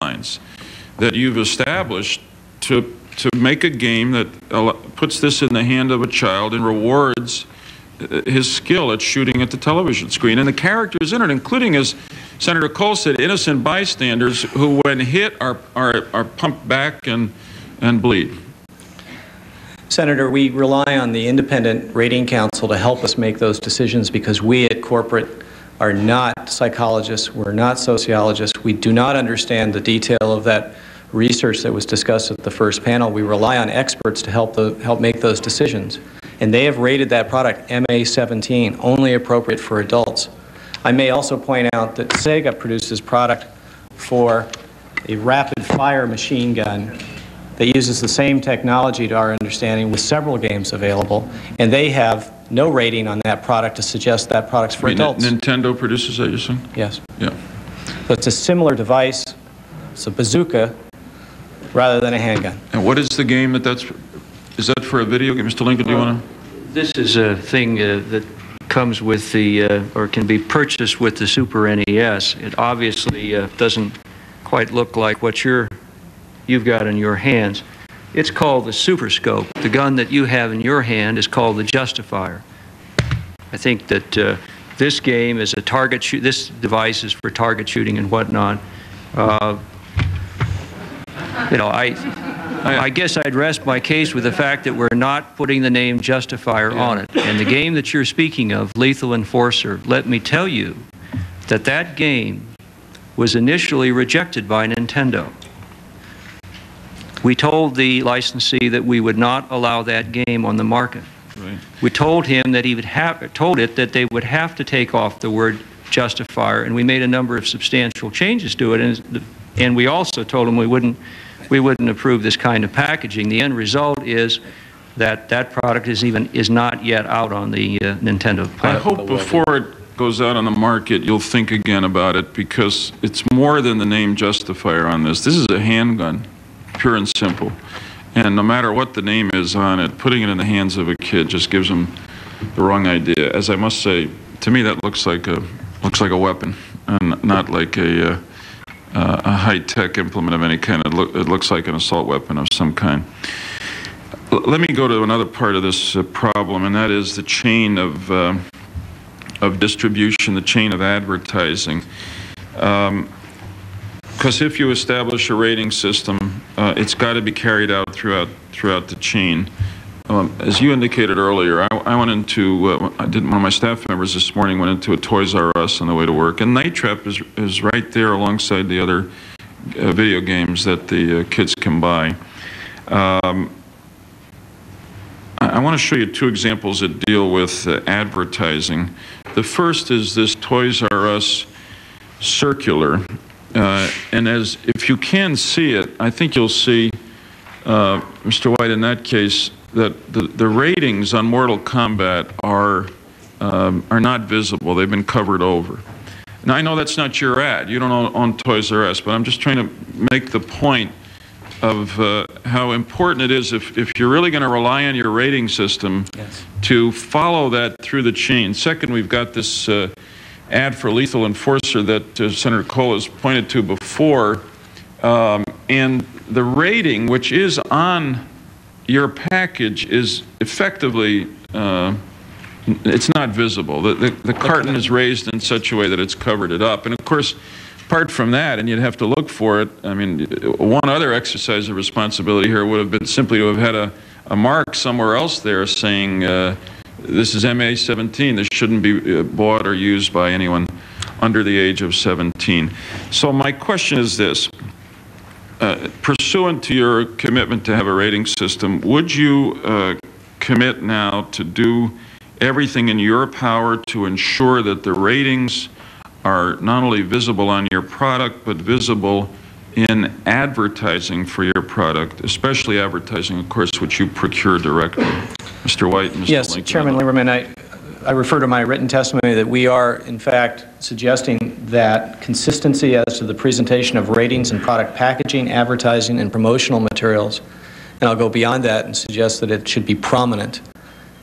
guidelines that you've established to make a game that puts this in the hand of a child and rewards his skill at shooting at the television screen. And the characters in it, including, as Senator Cole said, innocent bystanders who, when hit, are pumped back and bleed. Senator, we rely on the Independent Rating Council to help us make those decisions because we at corporate are not psychologists, we're not sociologists, we do not understand the detail of that research that was discussed at the first panel. We rely on experts to help make those decisions. And they have rated that product MA-17, only appropriate for adults. I may also point out that Sega produces product for a rapid-fire machine gun that uses the same technology, to our understanding, with several games available, and they have no rating on that product to suggest that product's for adults. Nintendo produces that, you're saying? Yes. Yeah. So it's a similar device. It's a bazooka rather than a handgun. And what is the game is that for a video game? Mr. Lincoln, do you want to? This is a thing that comes with the, or can be purchased with the Super NES. It obviously doesn't quite look like what you've got in your hands. It's called the Super Scope. The gun that you have in your hand is called the Justifier. I think that this game is a target shoot. This device is for target shooting and whatnot. You know, I guess I'd rest my case with the fact that we're not putting the name Justifier on it. And the game that you're speaking of, Lethal Enforcer, let me tell you that that game was initially rejected by Nintendo. We told the licensee that we would not allow that game on the market. Right. We told him that he would told it that they would have to take off the word Justifier, and we made a number of substantial changes to it. And we also told him we wouldn't approve this kind of packaging. The end result is that that product is not yet out on the Nintendo platform. I hope before it goes out on the market, you'll think again about it, because it's more than the name Justifier on this. This is a handgun, pure and simple. And no matter what the name is on it, putting it in the hands of a kid just gives them the wrong idea. As I must say, to me that looks like a weapon, and not like a high-tech implement of any kind. It looks like an assault weapon of some kind. Let me go to another part of this problem, and that is the chain of distribution, the chain of advertising. Because if you establish a rating system, it's got to be carried out throughout the chain. As you indicated earlier, I went into, one of my staff members this morning went into a Toys R Us on the way to work, and Night Trap is right there alongside the other video games that the kids can buy. I want to show you two examples that deal with advertising. The first is this Toys R Us circular, and if you can see it, I think you'll see, Mr. White, in that case, that the ratings on Mortal Kombat are not visible. They've been covered over. Now, I know that's not your ad. You don't own Toys R Us, but I'm just trying to make the point of how important it is if you're really going to rely on your rating system to follow that through the chain. Second, we've got this ad for Lethal Enforcer that Senator Cole has pointed to before, and the rating, which is on your package, is effectively, it's not visible. The carton is raised in such a way that it's covered it up. And of course, apart from that, and you'd have to look for it, I mean, one other exercise of responsibility here would have been simply to have had a mark somewhere else there saying, this is MA-17, this shouldn't be bought or used by anyone under the age of 17. So my question is this. Pursuant to your commitment to have a rating system, would you commit now to do everything in your power to ensure that the ratings are not only visible on your product, but visible in advertising for your product, especially advertising, of course, which you procure directly? Mr. White and Mr. Yes, Lincoln. Chairman Lieberman, I refer to my written testimony that we are, in fact, suggesting that consistency as to the presentation of ratings and product packaging, advertising, and promotional materials, and I'll go beyond that and suggest that it should be prominent,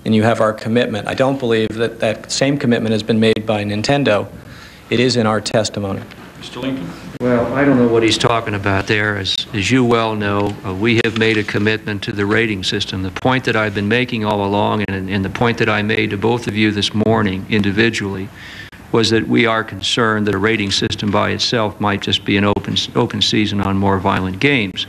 and you have our commitment. I don't believe that same commitment has been made by Nintendo. It is in our testimony. Mr. Lincoln. Well, I don't know what he's talking about there. As you well know, we have made a commitment to the rating system. The point that I've been making all along, and the point that I made to both of you this morning individually, was that we are concerned that a rating system by itself might just be an open season on more violent games.